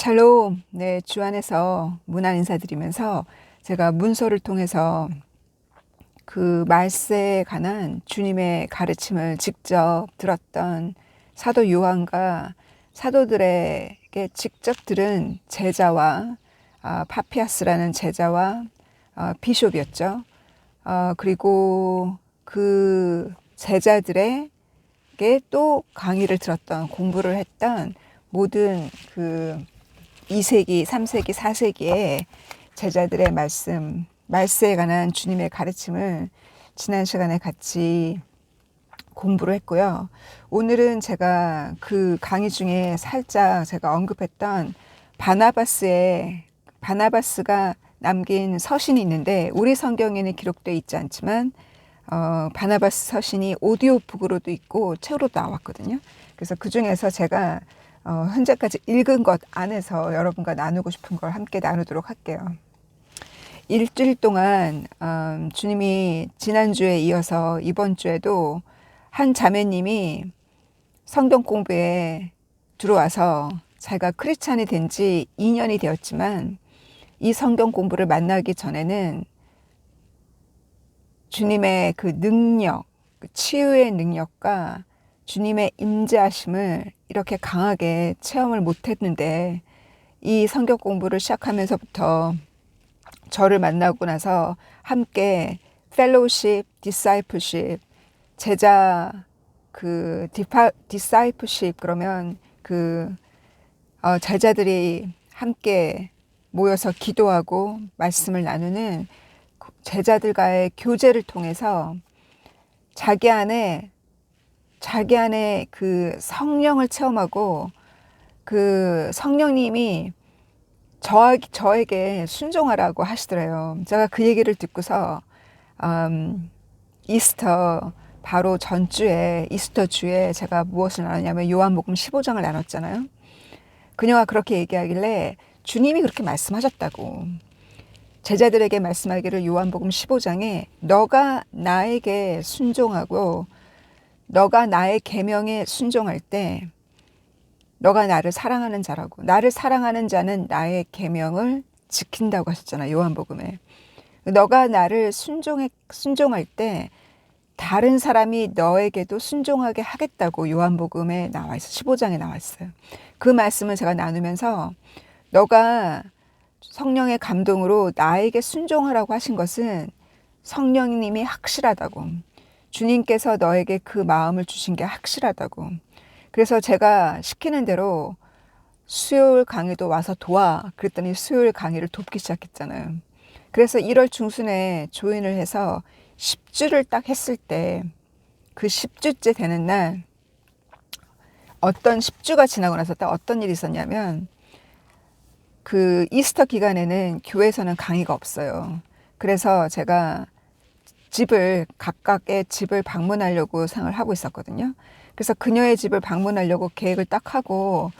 샬롬. 네, 주 안에서 문안 인사드리면서 제가 문서를 통해서 그 말세에 관한 주님의 가르침을 직접 들었던 사도 요한과 사도들에게 직접 들은 제자와 파피아스라는 제자와 비숍이었죠. 그리고 그 제자들에게 또 강의를 들었던, 공부를 했던 모든 그 2세기, 3세기, 4세기의 제자들의 말씀, 말세에 관한 주님의 가르침을 지난 시간에 같이 공부를 했고요. 오늘은 제가 그 강의 중에 살짝 제가 언급했던 바나바스가 남긴 서신이 있는데, 우리 성경에는 기록되어 있지 않지만 바나바스 서신이 오디오북으로도 있고 책으로도 나왔거든요. 그래서 그 중에서 제가 현재까지 읽은 것 안에서 여러분과 나누고 싶은 걸 함께 나누도록 할게요. 일주일 동안 주님이 지난주에 이어서 이번 주에도 한 자매님이 성경 공부에 들어와서 자기가 크리스찬이 된 지 2년이 되었지만 이 성경 공부를 만나기 전에는 주님의 그 능력, 그 치유의 능력과 주님의 임재하심을 이렇게 강하게 체험을 못했는데, 이 성경 공부를 시작하면서부터 저를 만나고 나서 함께 펠로우십, 디사이플십, 제자 디사이플십, 그러면 제자들이 함께 모여서 기도하고 말씀을 나누는 제자들과의 교제를 통해서 자기 안에 그 성령을 체험하고, 그 성령님이 저에게 순종하라고 하시더래요. 제가 그 얘기를 듣고서 이스터 바로 전주에, 이스터 주에 제가 무엇을 나눴냐면 요한복음 15장을 나눴잖아요. 그녀가 그렇게 얘기하길래 주님이 그렇게 말씀하셨다고, 제자들에게 말씀하기를 요한복음 15장에 너가 나에게 순종하고 너가 나의 계명에 순종할 때 너가 나를 사랑하는 자라고, 나를 사랑하는 자는 나의 계명을 지킨다고 하셨잖아요, 요한복음에. 너가 나를 순종할 때 다른 사람이 너에게도 순종하게 하겠다고 요한복음에 나와 있어요. 15장에 나와 있어요. 그 말씀을 제가 나누면서 너가 성령의 감동으로 나에게 순종하라고 하신 것은 성령님이 확실하다고, 주님께서 너에게 그 마음을 주신 게 확실하다고. 그래서 제가 시키는 대로 수요일 강의도 와서 도와 그랬더니 수요일 강의를 돕기 시작했잖아요. 그래서 1월 중순에 조인을 해서 10주를 딱 했을 때, 그 10주째 되는 날, 어떤 10주가 지나고 나서 딱 어떤 일이 있었냐면, 그 이스터 기간에는 교회에서는 강의가 없어요. 그래서 제가 각각의 집을 방문하려고 생각을 하고 있었거든요. 그래서 그녀의 집을 방문하려고 계획을 딱 하고,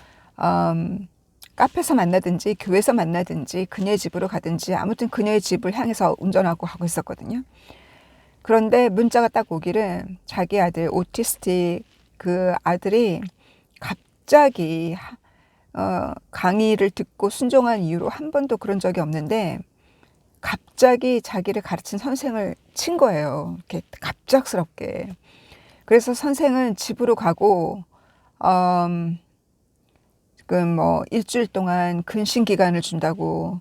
카페에서 만나든지 교회에서 만나든지 그녀의 집으로 가든지 아무튼 그녀의 집을 향해서 운전하고 가고 있었거든요. 그런데 문자가 딱 오기를, 자기 아들 오티스틱 그 아들이 갑자기 강의를 듣고 순종한 이유로 한 번도 그런 적이 없는데 갑자기 자기를 가르친 선생을 친 거예요. 이렇게 갑작스럽게. 그래서 선생은 집으로 가고 지금 일주일 동안 근신 기간을 준다고,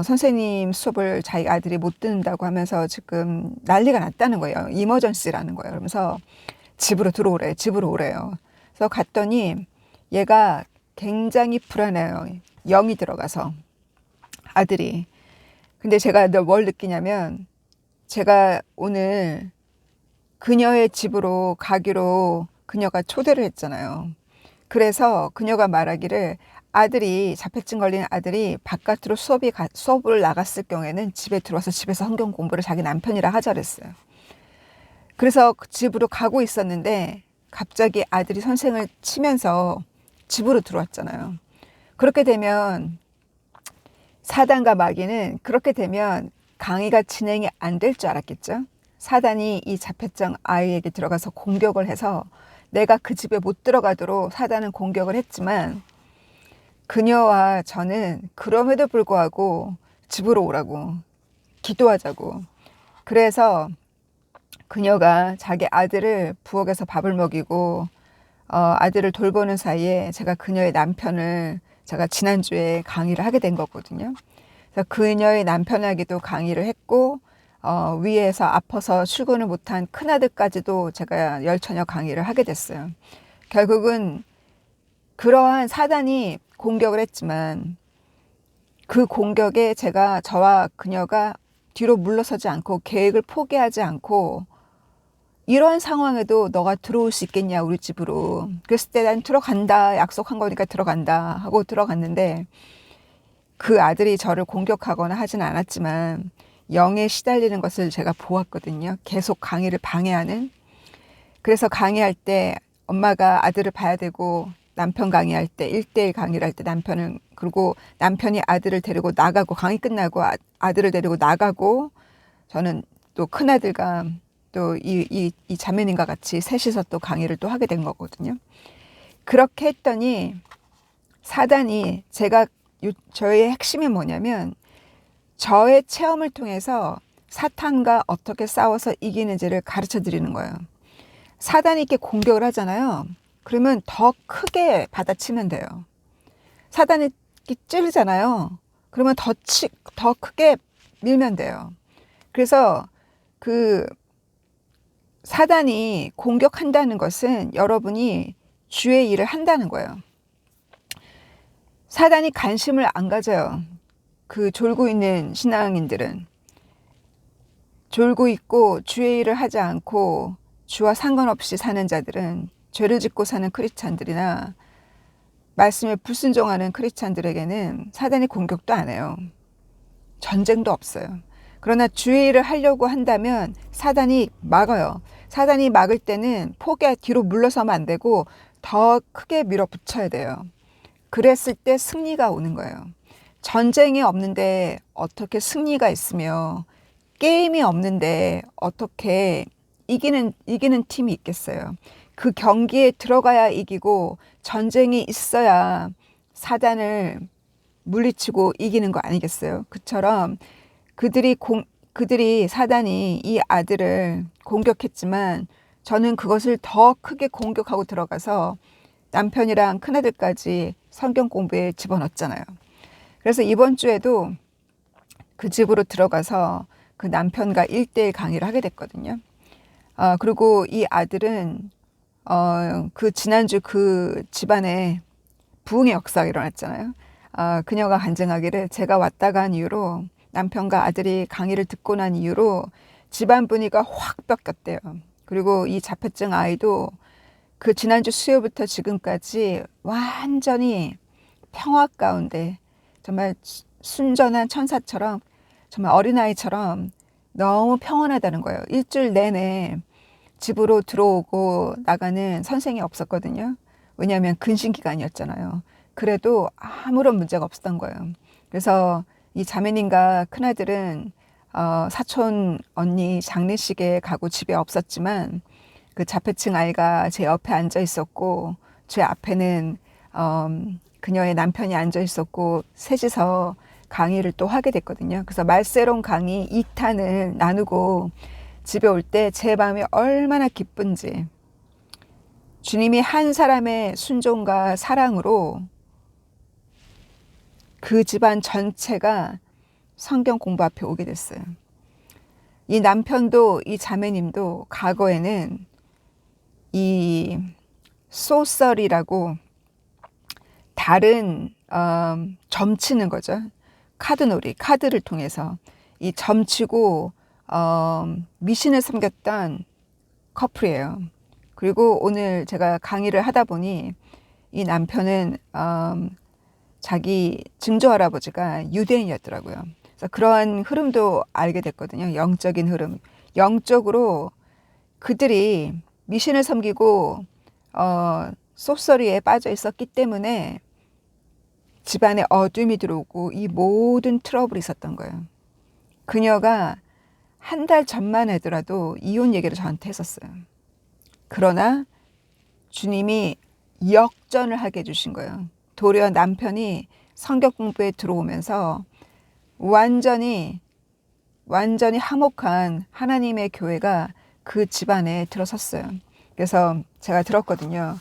선생님 수업을 자기 아들이 못 듣는다고 하면서 지금 난리가 났다는 거예요. 이머전시라는 거예요. 그러면서 집으로 오래요. 그래서 갔더니 얘가 굉장히 불안해요. 영이 들어가서, 아들이. 근데 제가 뭘 느끼냐면, 제가 오늘 그녀의 집으로 가기로 그녀가 초대를 했잖아요. 그래서 그녀가 말하기를, 자폐증 걸린 아들이 바깥으로 수업을 나갔을 경우에는 집에 들어와서 집에서 성경 공부를 자기 남편이랑 하자 그랬어요. 그래서 집으로 가고 있었는데 갑자기 아들이 선생을 치면서 집으로 들어왔잖아요. 그렇게 되면 사단과 마귀는, 그렇게 되면 강의가 진행이 안 될 줄 알았겠죠. 사단이 이 자폐증 아이에게 들어가서 공격을 해서 내가 그 집에 못 들어가도록 사단은 공격을 했지만, 그녀와 저는 그럼에도 불구하고 집으로 오라고, 기도하자고. 그래서 그녀가 자기 아들을 부엌에서 밥을 먹이고 아들을 돌보는 사이에 제가 그녀의 남편을 제가 지난주에 강의를 하게 된 거거든요. 그래서 그녀의 남편에게도 강의를 했고 위에서 아파서 출근을 못한 큰아들까지도 제가 열처녀 강의를 하게 됐어요. 결국은 그러한 사단이 공격을 했지만 그 공격에 저와 그녀가 뒤로 물러서지 않고 계획을 포기하지 않고 이런 상황에도 너가 들어올 수 있겠냐 우리 집으로. 그랬을 때 난 들어간다, 약속한 거니까 들어간다 하고 들어갔는데 그 아들이 저를 공격하거나 하진 않았지만 영에 시달리는 것을 제가 보았거든요. 계속 강의를 방해하는. 그래서 강의할 때 엄마가 아들을 봐야 되고 남편 강의할 때 1대1 강의를 할 때 남편은, 그리고 남편이 아들을 데리고 나가고 강의 끝나고 아들을 데리고 나가고 저는 또 큰아들과 또 이 자매님과 같이 셋이서 또 강의를 또 하게 된 거거든요. 그렇게 했더니 사단이 저의 핵심이 뭐냐면 저의 체험을 통해서 사탄과 어떻게 싸워서 이기는지를 가르쳐 드리는 거예요. 사단이 이렇게 공격을 하잖아요. 그러면 더 크게 받아치면 돼요. 사단이 이렇게 찌르잖아요. 그러면 더 크게 밀면 돼요. 그래서 그 사단이 공격한다는 것은 여러분이 주의 일을 한다는 거예요. 사단이 관심을 안 가져요. 그 졸고 있는 신앙인들은. 졸고 있고 주의 일을 하지 않고 주와 상관없이 사는 자들은, 죄를 짓고 사는 크리스찬들이나 말씀에 불순종하는 크리스찬들에게는 사단이 공격도 안 해요. 전쟁도 없어요. 그러나 주의 일을 하려고 한다면 사단이 막아요. 사단이 막을 때는 뒤로 물러서면 안 되고 더 크게 밀어붙여야 돼요. 그랬을 때 승리가 오는 거예요. 전쟁이 없는데 어떻게 승리가 있으며 게임이 없는데 어떻게 이기는 팀이 있겠어요. 그 경기에 들어가야 이기고 전쟁이 있어야 사단을 물리치고 이기는 거 아니겠어요? 그처럼 사단이 이 아들을 공격했지만 저는 그것을 더 크게 공격하고 들어가서 남편이랑 큰아들까지 성경 공부에 집어넣었잖아요. 그래서 이번 주에도 그 집으로 들어가서 그 남편과 1대1 강의를 하게 됐거든요. 그리고 이 아들은 그 지난주 그 집안에 부흥의 역사가 일어났잖아요. 그녀가 간증하기를 제가 왔다 간 이후로, 남편과 아들이 강의를 듣고 난 이후로 집안 분위기가 확 바뀌었대요. 그리고 이 자폐증 아이도 그 지난주 수요일부터 지금까지 완전히 평화 가운데 정말 순전한 천사처럼, 정말 어린아이처럼 너무 평온하다는 거예요. 일주일 내내 집으로 들어오고 나가는 선생이 없었거든요. 왜냐하면 근신기간이었잖아요. 그래도 아무런 문제가 없었던 거예요. 그래서 이 자매님과 큰아들은 사촌 언니 장례식에 가고 집에 없었지만 그 자폐증 아이가 제 옆에 앉아 있었고 제 앞에는 그녀의 남편이 앉아 있었고 셋이서 강의를 또 하게 됐거든요. 그래서 말세론 강의 2탄을 나누고 집에 올 때 제 마음이 얼마나 기쁜지, 주님이 한 사람의 순종과 사랑으로 그 집안 전체가 성경 공부 앞에 오게 됐어요. 이 남편도 이 자매님도 과거에는 이 소설이라고 다른 점치는 거죠. 카드놀이, 카드를 통해서 이 점치고 미신을 섬겼던 커플이에요. 그리고 오늘 제가 강의를 하다 보니 이 남편은 자기 증조 할아버지가 유대인이었더라고요. 그래서 그러한 흐름도 알게 됐거든요. 영적인 흐름. 영적으로 그들이 미신을 섬기고 쏘쏘리에 빠져 있었기 때문에 집안에 어둠이 들어오고 이 모든 트러블이 있었던 거예요. 그녀가 한 달 전만 하더라도 이혼 얘기를 저한테 했었어요. 그러나 주님이 역전을 하게 해주신 거예요. 도리어 남편이 성경 공부에 들어오면서 완전히 화목한 하나님의 교회가 그 집안에 들어섰어요. 그래서 제가 들었거든요.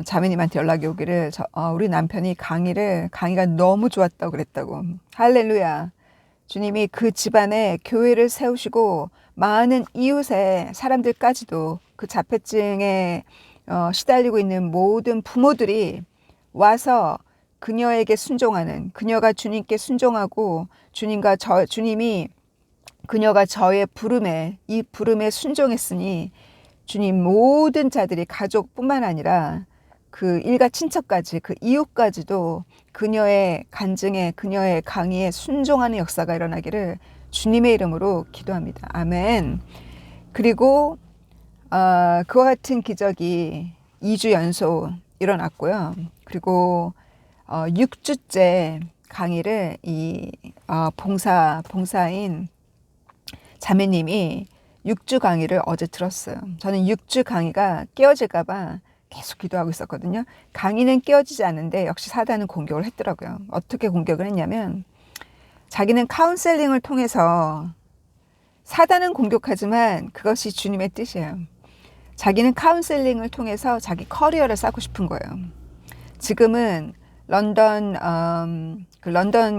자매님한테 연락이 오기를 우리 남편이 강의가 너무 좋았다고 그랬다고. 할렐루야. 주님이 그 집안에 교회를 세우시고 많은 이웃의 사람들까지도 그 자폐증에 시달리고 있는 모든 부모들이 와서 그녀에게 순종하는, 그녀가 주님께 순종하고 주님이 그녀가 저의 이 부름에 순종했으니 주님 모든 자들이 가족뿐만 아니라 그 일가 친척까지 그 이웃까지도 그녀의 간증에 그녀의 강의에 순종하는 역사가 일어나기를 주님의 이름으로 기도합니다. 아멘. 그리고 그와 같은 기적이 2주 연속 일어났고요. 그리고 6주째 강의를 봉사인 자매님이 6주 강의를 어제 들었어요. 저는 6주 강의가 깨어질까봐 계속 기도하고 있었거든요. 강의는 깨어지지 않는데 역시 사단은 공격을 했더라고요. 어떻게 공격을 했냐면 자기는 카운셀링을 통해서 사단은 공격하지만 그것이 주님의 뜻이에요. 자기는 카운셀링을 통해서 자기 커리어를 쌓고 싶은 거예요. 지금은 런던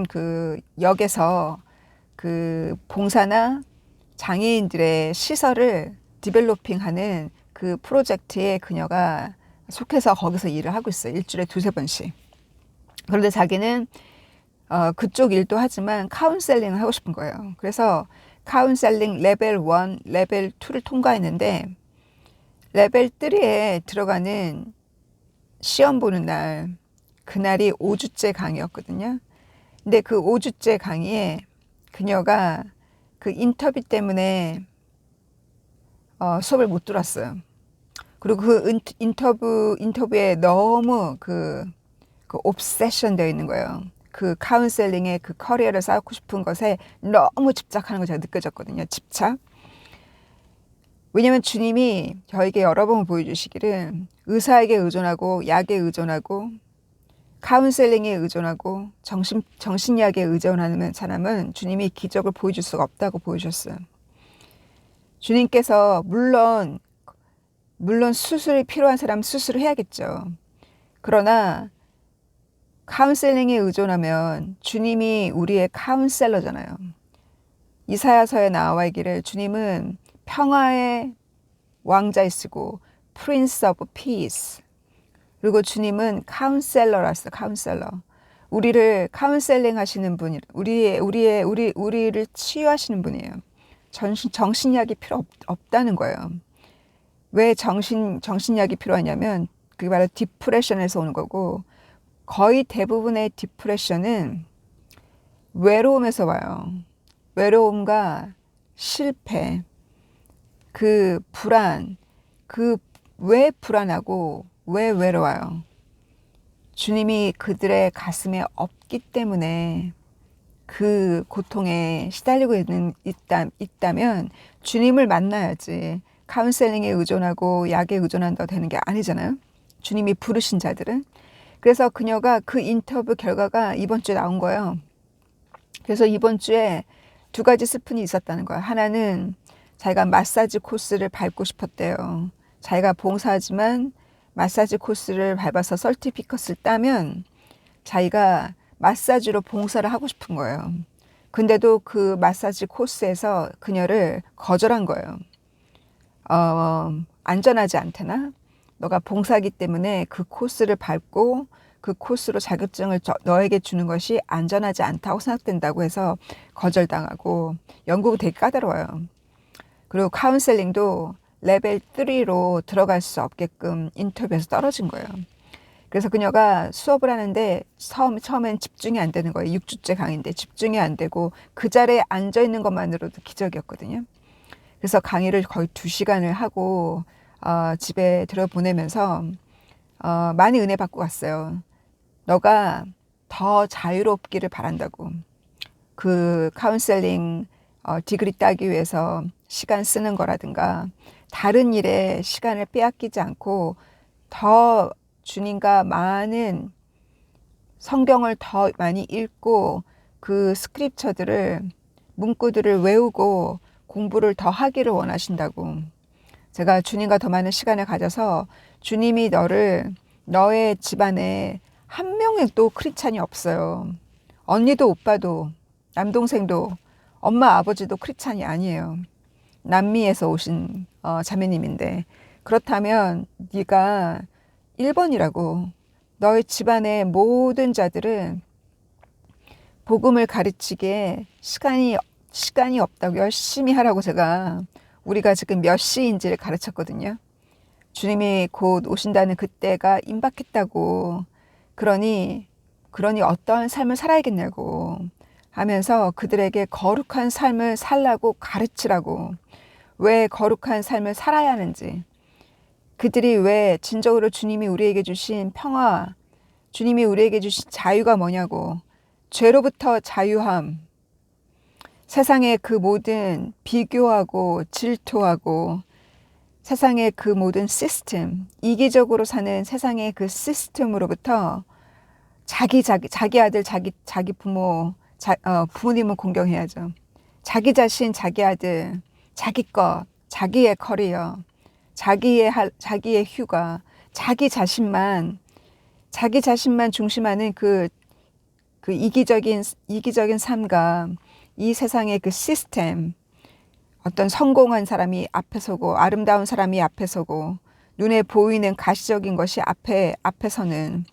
그 역에서 그 봉사나 장애인들의 시설을 디벨로핑하는 그 프로젝트에 그녀가 속해서 거기서 일을 하고 있어요. 일주일에 2-3번씩. 그런데 자기는 그쪽 일도 하지만 카운셀링을 하고 싶은 거예요. 그래서 카운셀링 레벨 1, 레벨 2를 통과했는데 레벨 3에 들어가는 시험 보는 날, 그날이 5주째 강의였거든요. 근데 그 5주째 강의에 그녀가 그 인터뷰 때문에 수업을 못 들었어요. 그리고 그 인터뷰에 너무 그 옵세션 되어 있는 거예요. 그 카운셀링의 그 커리어를 쌓고 싶은 것에 너무 집착하는 거 제가 느껴졌거든요. 집착. 왜냐하면 주님이 저에게 여러 번 보여주시기를 의사에게 의존하고 약에 의존하고 카운셀링에 의존하고 정신약에 의존하는 사람은 주님이 기적을 보여줄 수가 없다고 보여주셨어요. 주님께서 물론 수술이 필요한 사람 수술을 해야겠죠. 그러나 카운셀링에 의존하면 주님이 우리의 카운셀러잖아요. 이사야서에 나와 있기를 주님은 평화의 왕자이시고 Prince of Peace. 그리고 주님은 카운셀러라서 카운셀러. 우리를 카운셀링 하시는 분, 우리를 치유하시는 분이에요. 정신약이 필요 없다는 거예요. 왜 정신약이 필요하냐면 그게 바로 디프레션에서 오는 거고 거의 대부분의 디프레션은 외로움에서 와요. 외로움과 실패, 그 불안, 왜 불안하고 왜 외로워요? 주님이 그들의 가슴에 없기 때문에 그 고통에 시달리고 있다면 주님을 만나야지 카운셀링에 의존하고 약에 의존한다고 되는 게 아니잖아요. 주님이 부르신 자들은. 그래서 그녀가 그 인터뷰 결과가 이번 주에 나온 거예요. 그래서 이번 주에 2가지 스푼이 있었다는 거예요. 하나는 자기가 마사지 코스를 밟고 싶었대요. 자기가 봉사하지만 마사지 코스를 밟아서 서티피컷을 따면 자기가 마사지로 봉사를 하고 싶은 거예요. 근데도 그 마사지 코스에서 그녀를 거절한 거예요. 안전하지 않대나? 너가 봉사하기 때문에 그 코스를 밟고 그 코스로 자격증을 너에게 주는 것이 안전하지 않다고 생각된다고 해서 거절당하고 영국은 되게 까다로워요. 그리고 카운셀링도 레벨 3로 들어갈 수 없게끔 인터뷰에서 떨어진 거예요. 그래서 그녀가 수업을 하는데 처음엔 집중이 안 되는 거예요. 6주째 강의인데 집중이 안 되고 그 자리에 앉아 있는 것만으로도 기적이었거든요. 그래서 강의를 거의 2시간을 하고 집에 들여보내면서 많이 은혜 받고 갔어요. 너가 더 자유롭기를 바란다고. 그 카운셀링 디그리 따기 위해서 시간 쓰는 거라든가 다른 일에 시간을 빼앗기지 않고 더 주님과 많은 성경을 더 많이 읽고 그 스크립처들을 문구들을 외우고 공부를 더 하기를 원하신다고. 제가 주님과 더 많은 시간을 가져서 주님이 너의 집안에 한 명도 크리스찬이 없어요. 언니도 오빠도 남동생도 엄마 아버지도 크리스찬이 아니에요. 남미에서 오신 자매님인데, 그렇다면 네가 1번이라고. 너의 집안의 모든 자들은 복음을 가르치기에 시간이 없다고 열심히 하라고 제가 우리가 지금 몇 시인지를 가르쳤거든요. 주님이 곧 오신다는 그때가 임박했다고. 그러니 어떠한 삶을 살아야겠냐고 하면서 그들에게 거룩한 삶을 살라고 가르치라고. 왜 거룩한 삶을 살아야 하는지, 그들이 왜 진정으로 주님이 우리에게 주신 평화, 주님이 우리에게 주신 자유가 뭐냐고. 죄로부터 자유함, 세상의 그 모든 비교하고 질투하고 세상의 그 모든 시스템, 이기적으로 사는 세상의 그 시스템으로부터 자기 아들, 자기 부모, 부모님은 공경해야죠. 자기 자신, 자기 아들, 자기 것, 자기의 커리어, 자기의 휴가, 자기 자신만 중심하는 그 이기적인 삶과 이 세상의 그 시스템, 어떤 성공한 사람이 앞에 서고 아름다운 사람이 앞에 서고 눈에 보이는 가시적인 것이 앞에 서는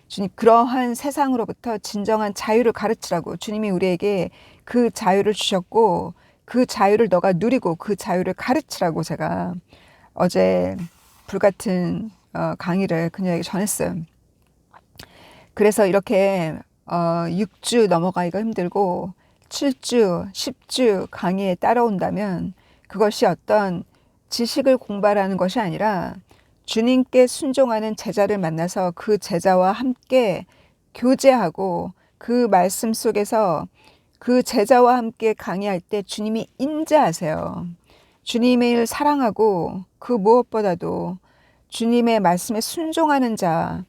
주님, 그러한 세상으로부터 진정한 자유를 가르치라고. 주님이 우리에게 그 자유를 주셨고 그 자유를 너가 누리고 그 자유를 가르치라고 제가 어제 불같은 강의를 그녀에게 전했어요. 그래서 이렇게 6주 넘어가기가 힘들고 7주, 10주 강의에 따라온다면 그것이 어떤 지식을 공부하라는 것이 아니라 주님께 순종하는 제자를 만나서 그 제자와 함께 교제하고 그 말씀 속에서 그 제자와 함께 강의할 때 주님이 임재하세요. 주님을 사랑하고 그 무엇보다도 주님의 말씀에 순종하는 자,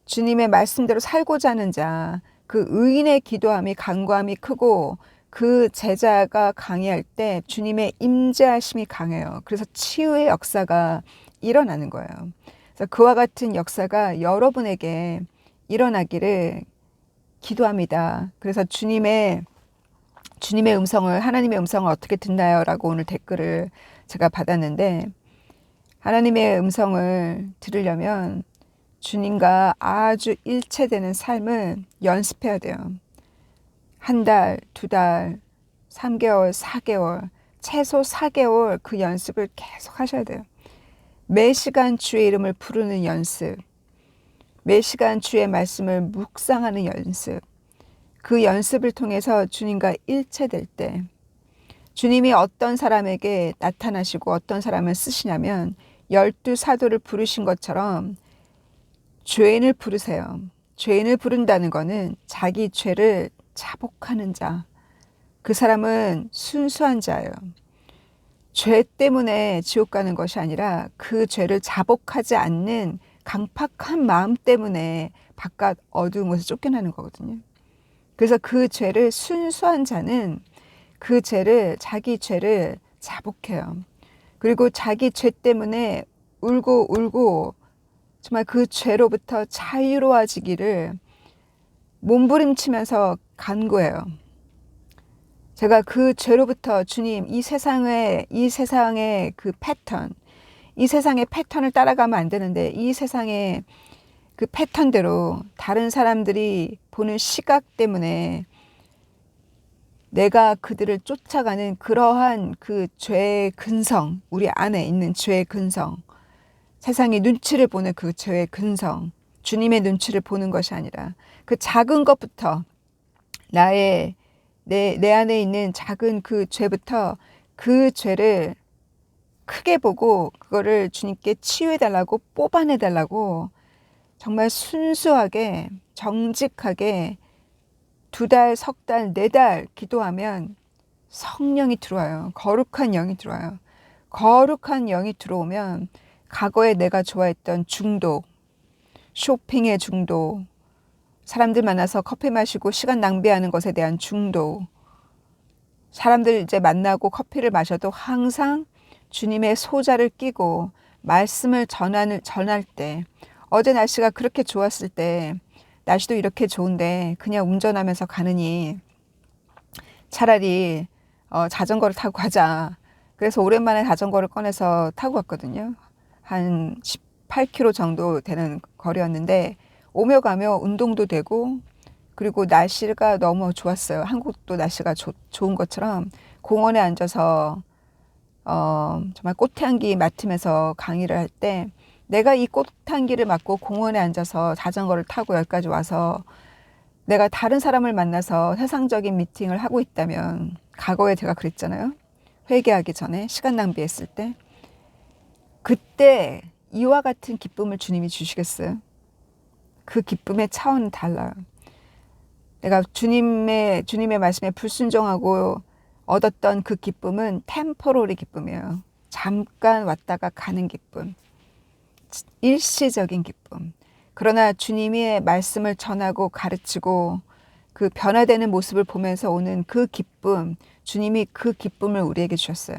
주님의 말씀대로 살고자 하는 자, 그 의인의 기도함이 간구함이 크고 그 제자가 강의할 때 주님의 임재하심이 강해요. 그래서 치유의 역사가 일어나는 거예요. 그래서 그와 같은 역사가 여러분에게 일어나기를 기도합니다. 그래서 주님의 음성을, 하나님의 음성을 어떻게 듣나요? 라고 오늘 댓글을 제가 받았는데, 하나님의 음성을 들으려면 주님과 아주 일체되는 삶을 연습해야 돼요. 1달, 2달, 3개월, 4개월, 최소 4개월 그 연습을 계속 하셔야 돼요. 매 시간 주의 이름을 부르는 연습, 매 시간 주의 말씀을 묵상하는 연습, 그 연습을 통해서 주님과 일체될 때 주님이 어떤 사람에게 나타나시고 어떤 사람을 쓰시냐면 12사도를 부르신 것처럼 죄인을 부르세요. 죄인을 부른다는 것은 자기 죄를 자복하는 자. 그 사람은 순수한 자예요. 죄 때문에 지옥 가는 것이 아니라 그 죄를 자복하지 않는 강팍한 마음 때문에 바깥 어두운 곳에 쫓겨나는 거거든요. 그래서 그 죄를, 순수한 자는 그 자기 죄를 자복해요. 그리고 자기 죄 때문에 울고 정말 그 죄로부터 자유로워지기를 몸부림치면서 간구해요. 제가 그 죄로부터 주님, 이 세상의 그 패턴, 이 세상의 패턴을 따라가면 안 되는데 이 세상의 그 패턴대로 다른 사람들이 보는 시각 때문에 내가 그들을 쫓아가는 그러한 그 죄의 근성, 우리 안에 있는 죄의 근성, 세상의 눈치를 보는 그 죄의 근성, 주님의 눈치를 보는 것이 아니라 그 작은 것부터 내 안에 있는 작은 그 죄부터 그 죄를 크게 보고 그거를 주님께 치유해달라고, 뽑아내달라고 정말 순수하게 정직하게 2달, 3달, 4달 기도하면 성령이 들어와요. 거룩한 영이 들어와요. 거룩한 영이 들어오면 과거에 내가 좋아했던 중독, 쇼핑의 중독, 사람들 만나서 커피 마시고 시간 낭비하는 것에 대한 중도, 사람들 이제 만나고 커피를 마셔도 항상 주님의 소자를 끼고 말씀을 전할 때, 어제 날씨가 그렇게 좋았을 때, 날씨도 이렇게 좋은데 그냥 운전하면서 가느니 차라리 자전거를 타고 가자. 그래서 오랜만에 자전거를 꺼내서 타고 갔거든요. 한 18km 정도 되는 거리였는데 오며 가며 운동도 되고, 그리고 날씨가 너무 좋았어요. 한국도 날씨가 좋은 것처럼 공원에 앉아서 정말 꽃향기 맡으면서 강의를 할 때, 내가 이 꽃향기를 맡고 공원에 앉아서 자전거를 타고 여기까지 와서 내가 다른 사람을 만나서 세상적인 미팅을 하고 있다면, 과거에 제가 그랬잖아요. 회개하기 전에 시간 낭비했을 때, 그때 이와 같은 기쁨을 주님이 주시겠어요? 그 기쁨의 차원은 달라요. 내가 주님의 말씀에 불순종하고 얻었던 그 기쁨은 템포러리 기쁨이에요. 잠깐 왔다가 가는 기쁨, 일시적인 기쁨. 그러나 주님의 말씀을 전하고 가르치고 그 변화되는 모습을 보면서 오는 그 기쁨, 주님이 그 기쁨을 우리에게 주셨어요.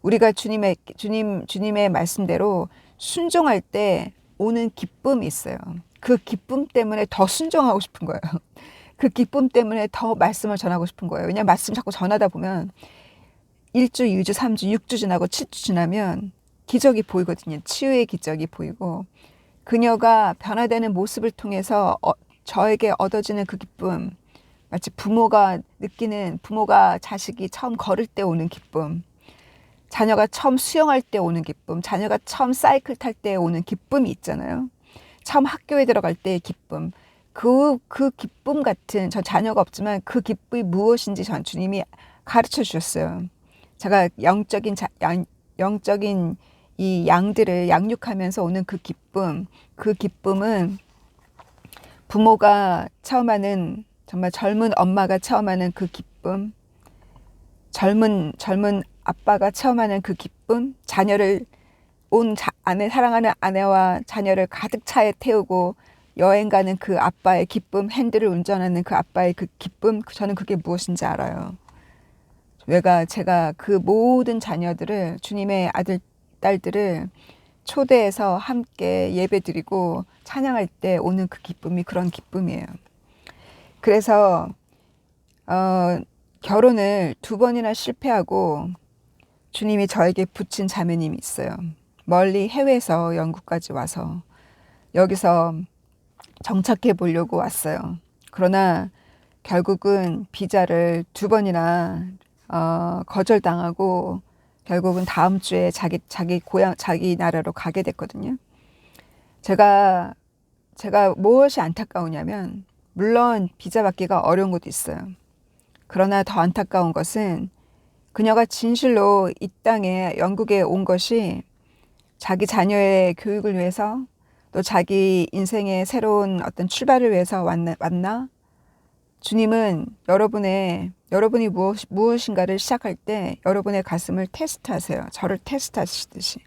우리가 주님의 말씀대로 순종할 때 오는 기쁨이 있어요. 그 기쁨 때문에 더 순종하고 싶은 거예요. 그 기쁨 때문에 더 말씀을 전하고 싶은 거예요. 왜냐하면 말씀 자꾸 전하다 보면 1주, 2주, 3주, 6주 지나고 7주 지나면 기적이 보이거든요. 치유의 기적이 보이고, 그녀가 변화되는 모습을 통해서 저에게 얻어지는 그 기쁨, 마치 부모가 자식이 처음 걸을 때 오는 기쁨, 자녀가 처음 수영할 때 오는 기쁨, 자녀가 처음 사이클 탈 때 오는 기쁨이 있잖아요. 처음 학교에 들어갈 때의 기쁨, 그 기쁨 같은, 저 자녀가 없지만 그 기쁨이 무엇인지 전 주님이 가르쳐 주셨어요. 제가 영적인 이 양들을 양육하면서 오는 그 기쁨은 부모가 처음 하는, 정말 젊은 엄마가 처음 하는 그 기쁨, 젊은 아빠가 처음 하는 그 기쁨, 사랑하는 아내와 자녀를 가득 차에 태우고 여행 가는 그 아빠의 기쁨, 핸들을 운전하는 그 아빠의 그 기쁨, 저는 그게 무엇인지 알아요. 제가 그 모든 자녀들을, 주님의 아들, 딸들을 초대해서 함께 예배드리고 찬양할 때 오는 그 기쁨이 그런 기쁨이에요. 그래서 결혼을 2번이나 실패하고 주님이 저에게 붙인 자매님이 있어요. 멀리 해외에서 영국까지 와서 여기서 정착해 보려고 왔어요. 그러나 결국은 비자를 2번이나 거절당하고 결국은 다음 주에 자기 고향, 자기 나라로 가게 됐거든요. 제가 무엇이 안타까우냐면, 물론 비자 받기가 어려운 것도 있어요. 그러나 더 안타까운 것은 그녀가 진실로 이 땅에, 영국에 온 것이 자기 자녀의 교육을 위해서, 또 자기 인생의 새로운 어떤 출발을 위해서 왔나? 주님은 여러분이 무엇인가를 시작할 때 여러분의 가슴을 테스트하세요. 저를 테스트하시듯이.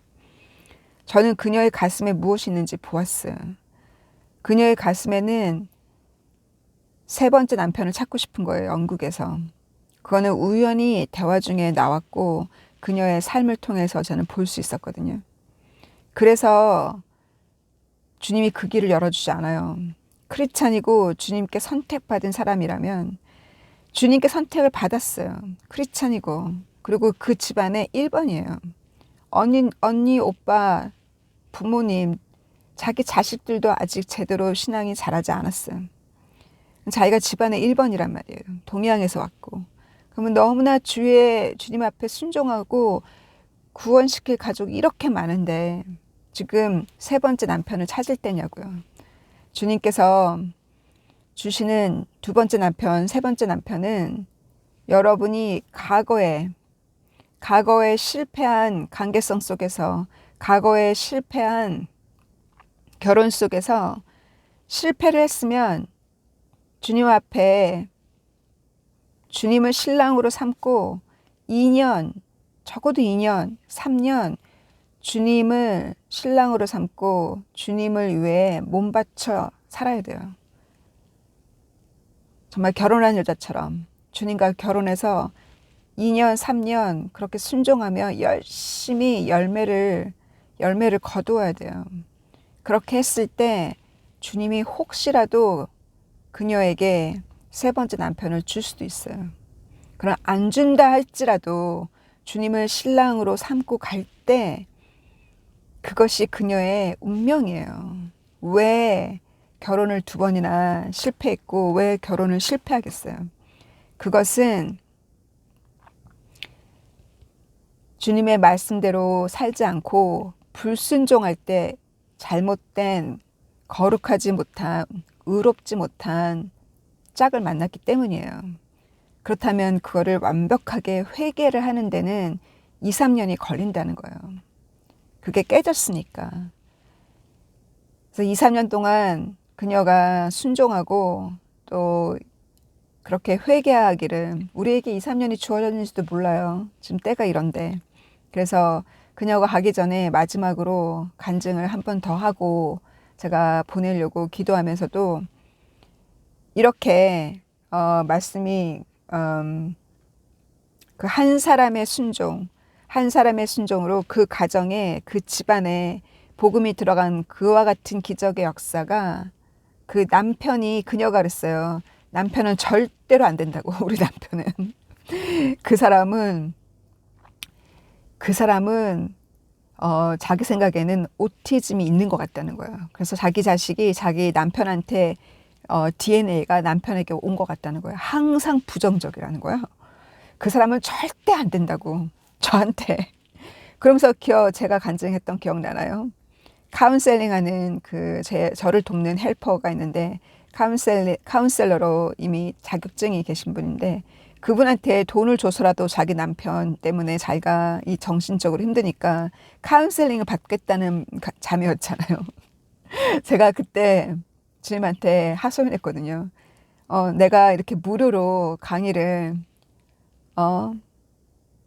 저는 그녀의 가슴에 무엇이 있는지 보았어요. 그녀의 가슴에는 3번째 남편을 찾고 싶은 거예요. 영국에서. 그거는 우연히 대화 중에 나왔고 그녀의 삶을 통해서 저는 볼 수 있었거든요. 그래서 주님이 그 길을 열어주지 않아요. 크리스찬이고 주님께 선택받은 사람이라면, 주님께 선택을 받았어요. 크리스찬이고, 그리고 그 집안의 1번이에요. 언니, 오빠, 부모님, 자기 자식들도 아직 제대로 신앙이 자라지 않았어요. 자기가 집안의 1번이란 말이에요. 동양에서 왔고. 그러면 너무나 주님 앞에 순종하고 구원시킬 가족이 이렇게 많은데 지금 3번째 남편을 찾을 때냐고요. 주님께서 주시는 2번째 남편, 3번째 남편은 여러분이 과거에 실패한 관계성 속에서, 과거에 실패한 결혼 속에서 실패를 했으면 주님 앞에 주님을 신랑으로 삼고 2년, 적어도 2년, 3년 주님을 신랑으로 삼고 주님을 위해 몸 바쳐 살아야 돼요. 정말 결혼한 여자처럼 주님과 결혼해서 2년, 3년 그렇게 순종하며 열심히 열매를 거두어야 돼요. 그렇게 했을 때 주님이 혹시라도 그녀에게 세 번째 남편을 줄 수도 있어요. 그럼 안 준다 할지라도 주님을 신랑으로 삼고 갈 때 그것이 그녀의 운명이에요. 왜 결혼을 2번이나 실패했고 왜 결혼을 실패하겠어요? 그것은 주님의 말씀대로 살지 않고 불순종할 때 잘못된 거룩하지 못한 의롭지 못한 짝을 만났기 때문이에요. 그렇다면 그거를 완벽하게 회개를 하는 데는 2, 3년이 걸린다는 거예요. 그게 깨졌으니까. 그래서 2, 3년 동안 그녀가 순종하고 또 그렇게 회개하기를 우리에게 2, 3년이 주어졌는지도 몰라요. 지금 때가 이런데. 그래서 그녀가 가기 전에 마지막으로 간증을 한 번 더 하고 제가 보내려고 기도하면서도 이렇게 말씀이 그 한 사람의 순종으로 그 가정에 그 집안에 복음이 들어간 그와 같은 기적의 역사가 그 남편이 그녀가 그랬어요. 남편은 절대로 안 된다고. 우리 남편은 그 사람은 자기 생각에는 오티즘이 있는 것 같다는 거예요. 그래서 자기 자식이 자기 남편한테 DNA가 남편에게 온 것 같다는 거예요. 항상 부정적이라는 거예요. 그 사람은 절대 안 된다고 저한테. 그러면서 제가 간증했던 기억나나요? 카운셀링하는 저를 돕는 헬퍼가 있는데 카운셀러로 이미 자격증이 계신 분인데 그분한테 돈을 줘서라도 자기 남편 때문에 자기가 이 정신적으로 힘드니까 카운셀링을 받겠다는 자매였잖아요. 제가 그때 주님한테 하소연했거든요. 내가 이렇게 무료로 강의를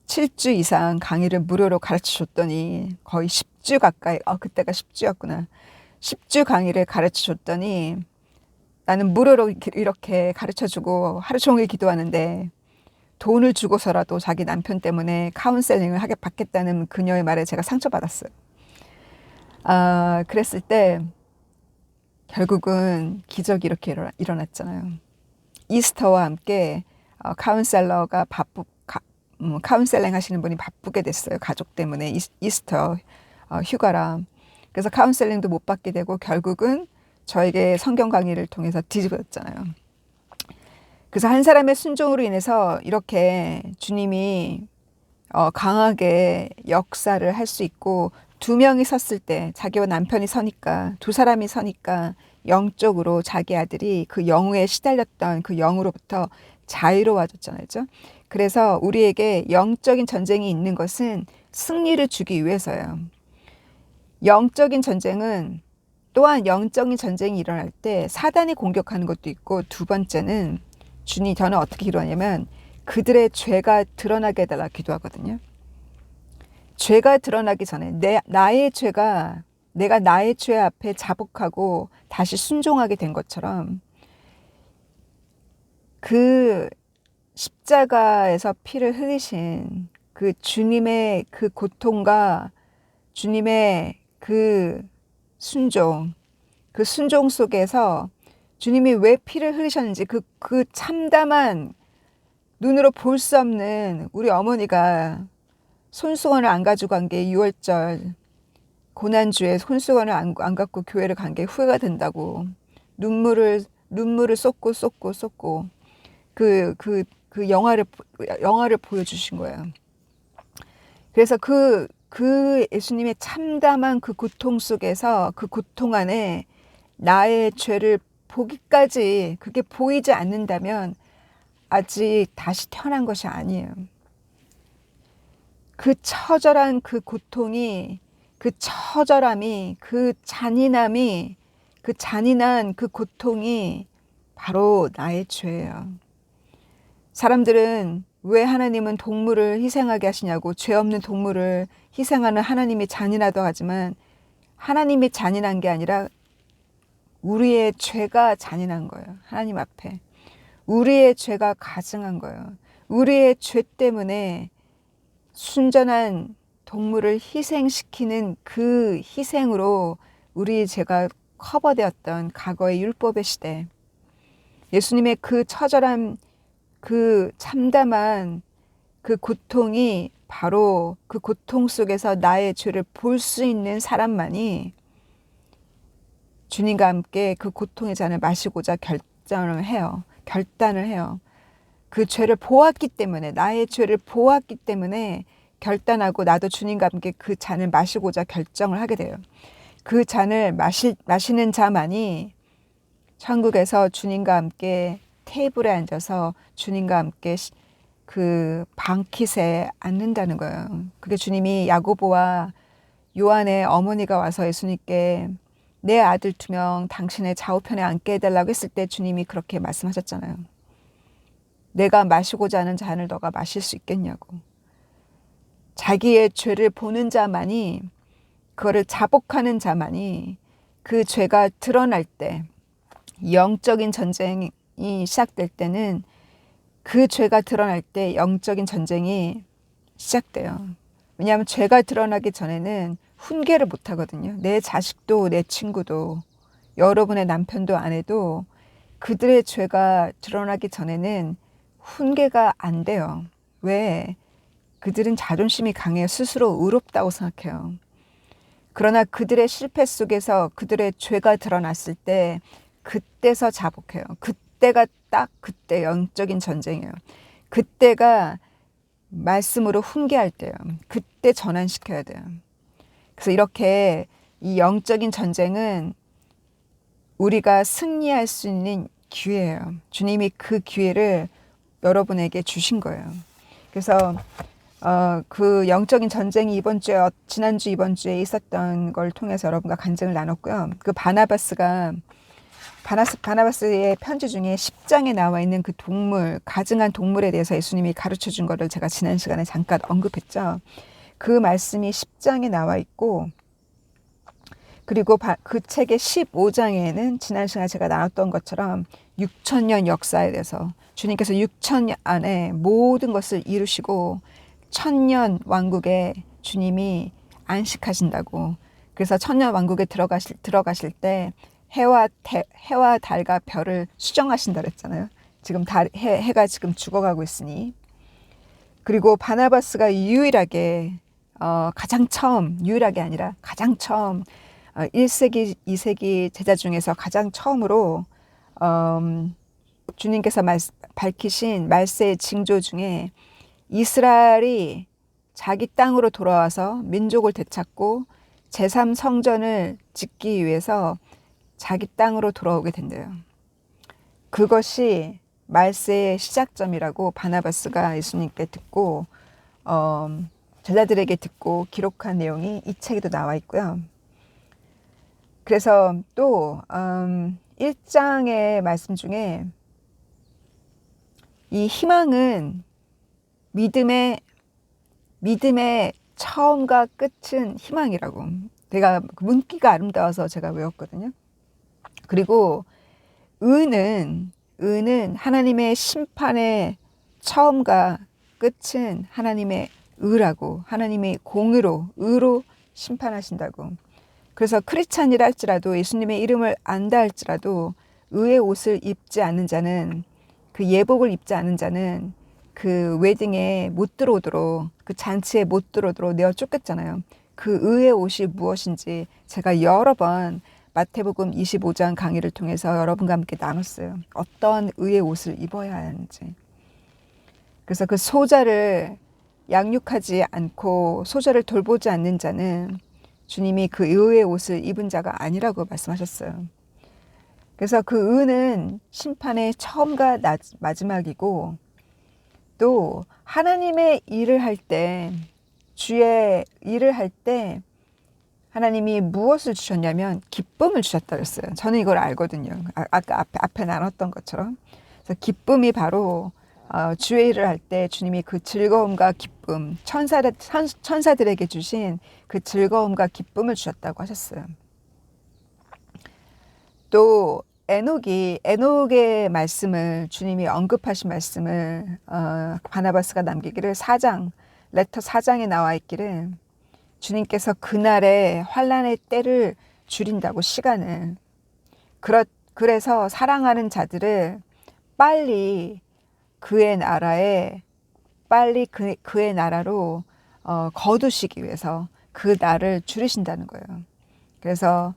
7주 이상 강의를 무료로 가르쳐 줬더니 거의 10주 가까이, 그때가 10주였구나. 10주 강의를 가르쳐 줬더니 나는 무료로 이렇게 가르쳐 주고 하루 종일 기도하는데 돈을 주고서라도 자기 남편 때문에 카운셀링을 하게 받겠다는 그녀의 말에 제가 상처받았어요. 그랬을 때 결국은 기적이 이렇게 일어났잖아요. 이스터와 함께 카운셀러가 카운셀링 하시는 분이 바쁘게 됐어요. 가족 때문에 이스터 휴가라. 그래서 카운셀링도 못 받게 되고 결국은 저에게 성경 강의를 통해서 뒤집어졌잖아요. 그래서 한 사람의 순종으로 인해서 이렇게 주님이 강하게 역사를 할 수 있고 2명이 섰을 때 자기와 남편이 서니까 2사람이 서니까 영적으로 자기 아들이 그 영우에 시달렸던 그 영으로부터 자유로워졌잖아요. 그래서 우리에게 영적인 전쟁이 있는 것은 승리를 주기 위해서예요. 영적인 전쟁은 또한 영적인 전쟁이 일어날 때 사단이 공격하는 것도 있고 2번째는 저는 어떻게 기도하냐면 그들의 죄가 드러나게 해달라 기도하거든요. 죄가 드러나기 전에 내가 나의 죄 앞에 자복하고 다시 순종하게 된 것처럼 그 십자가에서 피를 흘리신 그 주님의 그 고통과 주님의 그 순종 속에서 주님이 왜 피를 흘리셨는지 그 참담한 눈으로 볼 수 없는 우리 어머니가 손수건을 안 가지고 간 게 6월절 고난주에 손수건을 안 갖고 교회를 간 게 후회가 된다고 눈물을 쏟고 그 영화를 보여주신 거예요. 그래서 그 예수님의 참담한 그 고통 속에서 그 고통 안에 나의 죄를 보기까지 그게 보이지 않는다면 아직 다시 태어난 것이 아니에요. 그 처절한 그 고통이, 그 처절함이, 그 잔인함이, 그 잔인한 그 고통이 바로 나의 죄예요. 사람들은 왜 하나님은 동물을 희생하게 하시냐고, 죄 없는 동물을 희생하는 하나님이 잔인하다고 하지만 하나님이 잔인한 게 아니라 우리의 죄가 잔인한 거예요. 하나님 앞에. 우리의 죄가 가증한 거예요. 우리의 죄 때문에 순전한 동물을 희생시키는 그 희생으로 우리 죄가 커버되었던 과거의 율법의 시대, 예수님의 그 처절한 그 참담한 그 고통이 바로 그 고통 속에서 나의 죄를 볼 수 있는 사람만이 주님과 함께 그 고통의 잔을 마시고자 결단을 해요. 그 죄를 보았기 때문에, 나의 죄를 보았기 때문에 결단하고 나도 주님과 함께 그 잔을 마시고자 결정을 하게 돼요. 그 잔을 마시는 자만이 천국에서 주님과 함께 테이블에 앉아서 주님과 함께 그 방킷에 앉는다는 거예요. 그게 주님이 야고보와 요한의 어머니가 와서 예수님께 내 아들 2명 당신의 좌우편에 앉게 해달라고 했을 때 주님이 그렇게 말씀하셨잖아요. 내가 마시고자 하는 잔을 너가 마실 수 있겠냐고. 자기의 죄를 보는 자만이, 그거를 자복하는 자만이 그 죄가 드러날 때, 영적인 전쟁이 시작될 때는, 그 죄가 드러날 때 영적인 전쟁이 시작돼요. 왜냐하면 죄가 드러나기 전에는 훈계를 못 하거든요. 내 자식도 내 친구도 여러분의 남편도 아내도 그들의 죄가 드러나기 전에는 훈계가 안 돼요. 왜? 그들은 자존심이 강해요. 스스로 의롭다고 생각해요. 그러나 그들의 실패 속에서 그들의 죄가 드러났을 때 그때서 자복해요. 그때가 딱 그때 영적인 전쟁이에요. 그때가 말씀으로 훈계할 때예요. 그때 전환시켜야 돼요. 그래서 이렇게 이 영적인 전쟁은 우리가 승리할 수 있는 기회예요. 주님이 그 기회를 여러분에게 주신 거예요. 그래서 그 영적인 전쟁이 지난주 이번 주에 있었던 걸 통해서 여러분과 간증을 나눴고요. 그 바나바스의 편지 중에 10장에 나와 있는 그 동물, 가증한 동물에 대해서 예수님이 가르쳐 준 거를 제가 지난 시간에 잠깐 언급했죠. 그 말씀이 10장에 나와 있고, 그리고 그 책의 15장에는 지난 시간에 제가 나눴던 것처럼 6,000년 역사에 대해서 주님께서 6,000년 안에 모든 것을 이루시고 1,000년 왕국에 주님이 안식하신다고. 그래서 1,000년 왕국에 들어가실 때 해와 달과 별을 수정하신다 그랬잖아요. 지금 해가 지금 죽어가고 있으니. 그리고 바나바스가 유일하게 유일하게 아니라 가장 처음 1세기, 2세기 제자 중에서 가장 처음으로 주님께서 밝히신 말세의 징조 중에 이스라엘이 자기 땅으로 돌아와서 민족을 되찾고 제3성전을 짓기 위해서 자기 땅으로 돌아오게 된대요. 그것이 말세의 시작점이라고 바나바스가 예수님께 듣고 제자들에게 듣고 기록한 내용이 이 책에도 나와 있고요. 그래서 또 1장의 말씀 중에 이 희망은 믿음의 처음과 끝은 희망이라고. 내가 문기가 아름다워서 제가 외웠거든요. 그리고 의는 하나님의 심판의 처음과 끝은 하나님의 의라고, 하나님의 의로 심판하신다고. 그래서 크리스찬이라 할지라도, 예수님의 이름을 안다 할지라도 의의 옷을 입지 않는 자는, 그 예복을 입지 않는 자는 그 웨딩에 못 들어오도록, 그 잔치에 못 들어오도록 내어 쫓겼잖아요. 그 의의 옷이 무엇인지 제가 여러 번 마태복음 25장 강의를 통해서 여러분과 함께 나눴어요. 어떤 의의 옷을 입어야 하는지. 그래서 그 소자를 양육하지 않고 소자를 돌보지 않는 자는 주님이 그 의의 옷을 입은 자가 아니라고 말씀하셨어요. 그래서 그 의는 심판의 처음과 마지막이고, 또 하나님의 일을 할 때, 주의 일을 할 때 하나님이 무엇을 주셨냐면 기쁨을 주셨다 그랬어요. 저는 이걸 알거든요. 아까 앞에 나눴던 것처럼. 그래서 기쁨이 바로 주의 일을 할 때 주님이 그 즐거움과 기쁨, 천사들에게 주신 그 즐거움과 기쁨을 주셨다고 하셨어요. 또 에녹의 말씀을 주님이 언급하신 말씀을 바나바스가 남기기를 4장 레터 4장에 나와 있기를 주님께서 그날의 환난의 때를 줄인다고 시간을 그래서 사랑하는 자들을 빨리 그의 나라로 거두시기 위해서 그 날을 줄이신다는 거예요. 그래서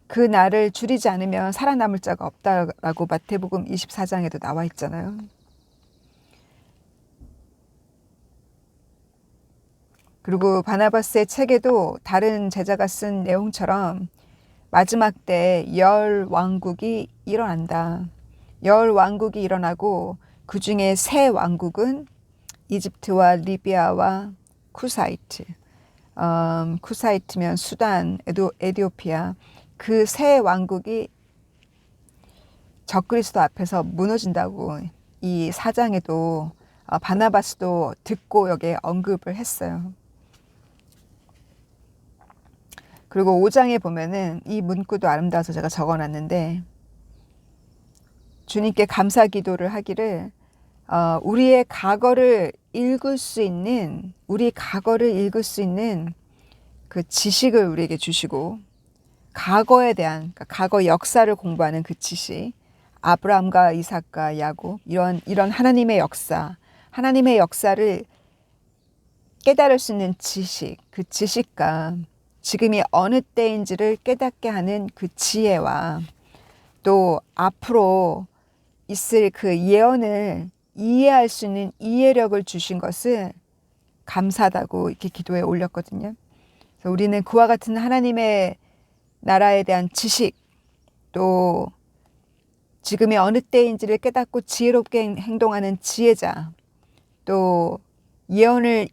그 날을 줄이지 않으면 살아남을 자가 없다라고 마태복음 24장에도 나와 있잖아요. 그리고 바나바스의 책에도 다른 제자가 쓴 내용처럼 마지막 때 열 왕국이 일어난다. 열 왕국이 일어나고 그 중에 세 왕국은 이집트와 리비아와 쿠사이트, 쿠사이트면 수단, 에디오피아, 그 세 왕국이 적그리스도 앞에서 무너진다고 이 4장에도 바나바스도 듣고 여기에 언급을 했어요. 그리고 5장에 보면은 이 문구도 아름다워서 제가 적어놨는데 주님께 감사 기도를 하기를 우리의 과거를 읽을 수 있는 그 지식을 우리에게 주시고 과거에 대한 과거 역사를 공부하는 그 지식, 아브라함과 이삭과 야곱 이런 하나님의 역사를 깨달을 수 있는 지식, 그 지식과 지금이 어느 때인지를 깨닫게 하는 그 지혜와 또 앞으로 있을 그 예언을 이해할 수 있는 이해력을 주신 것을 감사하다고 이렇게 기도에 올렸거든요. 그래서 우리는 그와 같은 하나님의 나라에 대한 지식, 또 지금이 어느 때인지를 깨닫고 지혜롭게 행동하는 지혜자, 또 예언을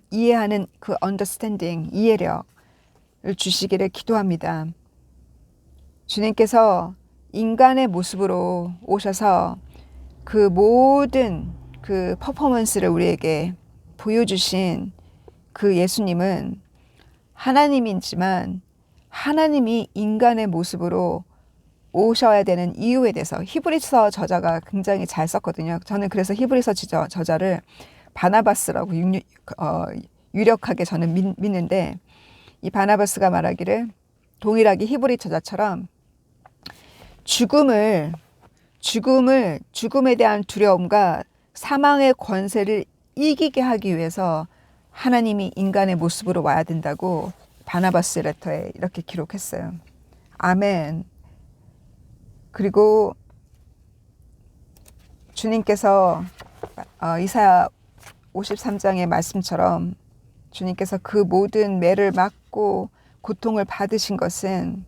이해하는 그 understanding, 이해력을 주시기를 기도합니다. 주님께서 인간의 모습으로 오셔서 그 모든 그 퍼포먼스를 우리에게 보여주신 그 예수님은 하나님이지만 하나님이 인간의 모습으로 오셔야 되는 이유에 대해서 히브리서 저자가 굉장히 잘 썼거든요. 저는 그래서 히브리서 저자를 바나바스라고 유력하게 저는 믿는데 이 바나바스가 말하기를 동일하게 히브리 저자처럼 죽음에 대한 두려움과 사망의 권세를 이기게 하기 위해서 하나님이 인간의 모습으로 와야 된다고 바나바스 레터에 이렇게 기록했어요. 아멘. 그리고 주님께서 이사야 53장의 말씀처럼 주님께서 그 모든 매를 맞고 고통을 받으신 것은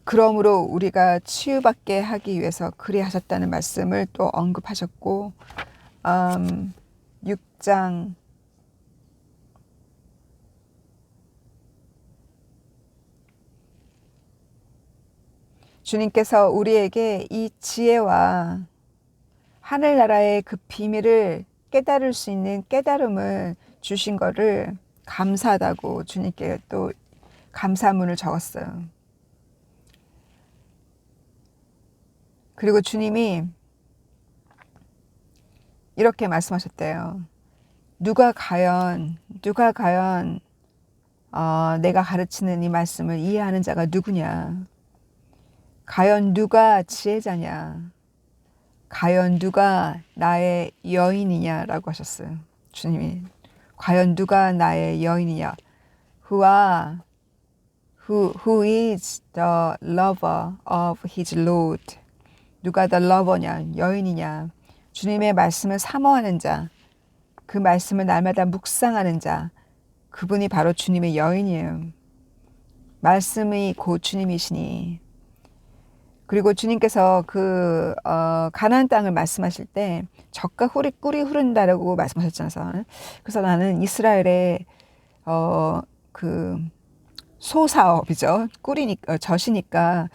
그러므로 우리가 치유받게 하기 위해서 그리하셨다는 말씀을 또 언급하셨고 6장 주님께서 우리에게 이 지혜와 하늘나라의 그 비밀을 깨달을 수 있는 깨달음을 주신 거를 감사하다고 주님께 또 감사문을 적었어요. 그리고 주님이 이렇게 말씀하셨대요. 누가 과연 내가 가르치는 이 말씀을 이해하는 자가 누구냐? 과연 누가 지혜자냐? 과연 누가 나의 여인이냐라고 하셨어요. 주님이 과연 누가 나의 여인이냐? Who is the lover of his Lord? 누가 the lover냐? 여인이냐? 주님의 말씀을 사모하는 자, 그 말씀을 날마다 묵상하는 자, 그분이 바로 주님의 여인이에요. 말씀이 곧 주님이시니. 그리고 주님께서 그 가나안 땅을 말씀하실 때 젖과 꿀이 흐른다라고 말씀하셨잖아요. 그래서 나는 이스라엘의 그 소사업이죠. 젖이니까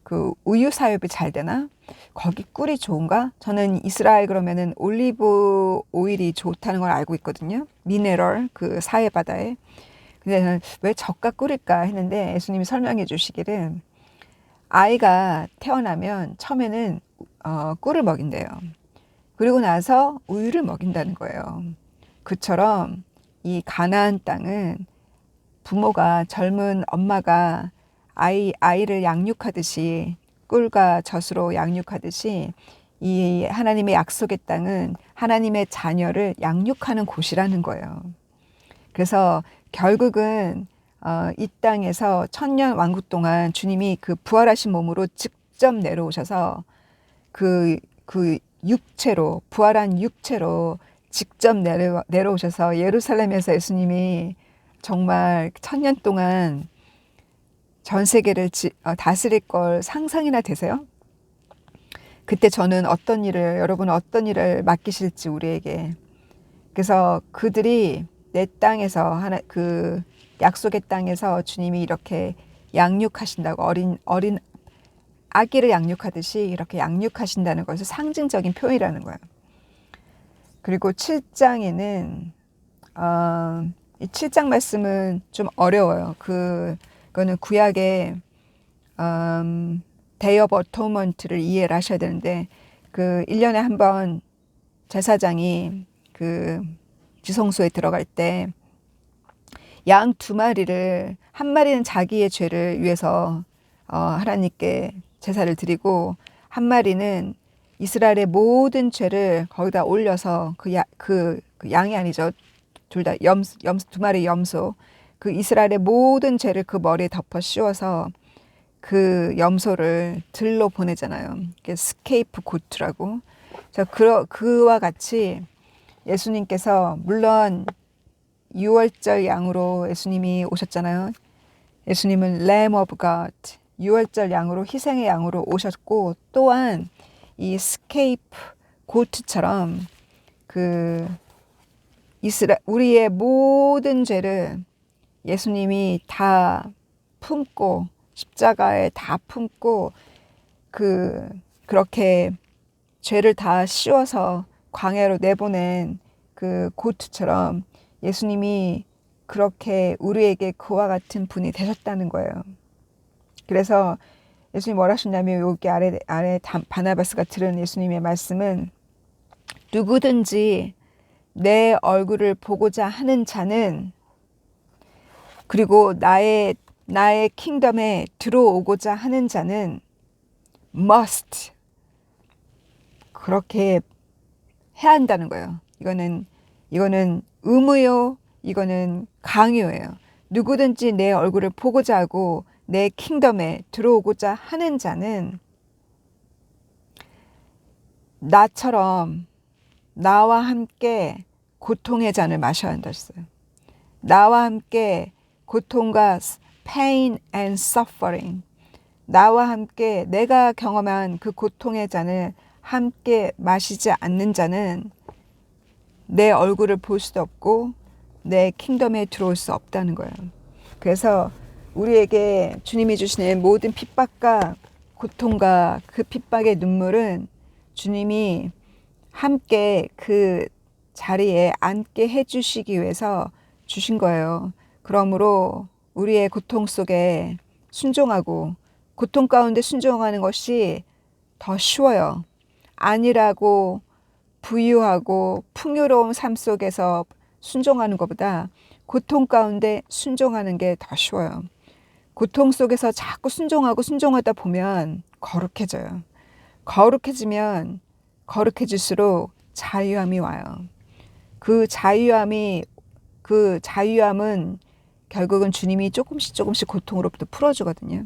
그 우유 사업이 잘 되나? 거기 꿀이 좋은가? 저는 이스라엘 그러면은 올리브 오일이 좋다는 걸 알고 있거든요. 미네랄 그 사해 바다에. 근데 저는 왜 젖과 꿀일까 했는데 예수님이 설명해 주시기를 아이가 태어나면 처음에는 꿀을 먹인대요. 그리고 나서 우유를 먹인다는 거예요. 그처럼 이 가나안 땅은 부모가 젊은 엄마가 아이를 양육하듯이 꿀과 젖으로 양육하듯이 이 하나님의 약속의 땅은 하나님의 자녀를 양육하는 곳이라는 거예요. 그래서 결국은 이 땅에서 천년 왕국 동안 주님이 그 부활하신 몸으로 직접 내려오셔서 그 육체로 부활한 육체로 직접 내려오셔서 예루살렘에서 예수님이 정말 천년 동안 전 세계를 다스릴 걸 상상이나 되세요? 그때 저는 여러분 어떤 일을 맡기실지 우리에게. 그래서 그들이 내 땅에서 그 약속의 땅에서 주님이 이렇게 양육하신다고 어린 아기를 양육하듯이 이렇게 양육하신다는 것을 상징적인 표현이라는 거예요. 그리고 7장에는 이 7장 말씀은 좀 어려워요. 그거는 구약의 데이 오브 어토먼트를 이해를 하셔야 되는데, 그 1년에 한 번 제사장이 그 지성소에 들어갈 때 양 2마리를, 한 마리는 자기의 죄를 위해서 하나님께 제사를 드리고, 한 마리는 이스라엘의 모든 죄를 거기다 올려서 그 양이 아니죠. 둘 다 2마리 염소, 그 이스라엘의 모든 죄를 그 머리에 덮어 씌워서 그 염소를 들로 보내잖아요. 스케이프 고트라고. 그와 같이 예수님께서 물론 6월절 양으로 예수님이 오셨잖아요. 예수님은 Lamb of God, 6월절 양으로, 희생의 양으로 오셨고, 또한 이 스케이프 고트처럼 우리의 모든 죄를 예수님이 다 품고, 십자가에 다 품고, 그렇게 죄를 다 씌워서 광야로 내보낸 그 고트처럼 예수님이 그렇게 우리에게 그와 같은 분이 되셨다는 거예요. 그래서 예수님이 뭐라 하셨냐면, 여기 아래 바나바스가 들은 예수님의 말씀은, 누구든지 내 얼굴을 보고자 하는 자는, 그리고 나의 킹덤에 들어오고자 하는 자는 must 그렇게 해야 한다는 거예요. 이거는 의무요, 이거는 강요예요. 누구든지 내 얼굴을 보고자 하고 내 킹덤에 들어오고자 하는 자는 나처럼 나와 함께 고통의 잔을 마셔야 한다 했어요. 나와 함께 고통과 pain and suffering, 나와 함께 내가 경험한 그 고통의 잔을 함께 마시지 않는 자는 내 얼굴을 볼 수도 없고 내 킹덤에 들어올 수 없다는 거예요. 그래서 우리에게 주님이 주시는 모든 핍박과 고통과 그 핍박의 눈물은 주님이 함께 그 자리에 앉게 해주시기 위해서 주신 거예요. 그러므로 우리의 고통 속에 순종하고, 고통 가운데 순종하는 것이 더 쉬워요. 안일하고 부유하고 풍요로운 삶 속에서 순종하는 것보다 고통 가운데 순종하는 게 더 쉬워요. 고통 속에서 자꾸 순종하다 보면 거룩해져요. 거룩해지면 거룩해질수록 자유함이 와요. 그 자유함은 결국은 주님이 조금씩 고통으로부터 풀어주거든요.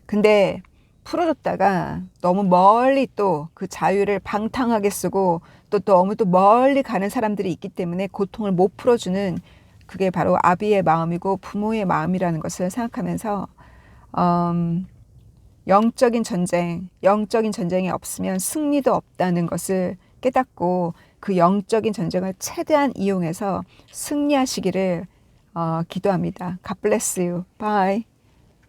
근데 풀어줬다가 너무 멀리 또 그 자유를 방탕하게 쓰고 또 너무 또 멀리 가는 사람들이 있기 때문에 고통을 못 풀어주는, 그게 바로 아비의 마음이고 부모의 마음이라는 것을 생각하면서 영적인 전쟁이 없으면 승리도 없다는 것을 깨닫고, 그 영적인 전쟁을 최대한 이용해서 승리하시기를 기도합니다. God bless you. Bye.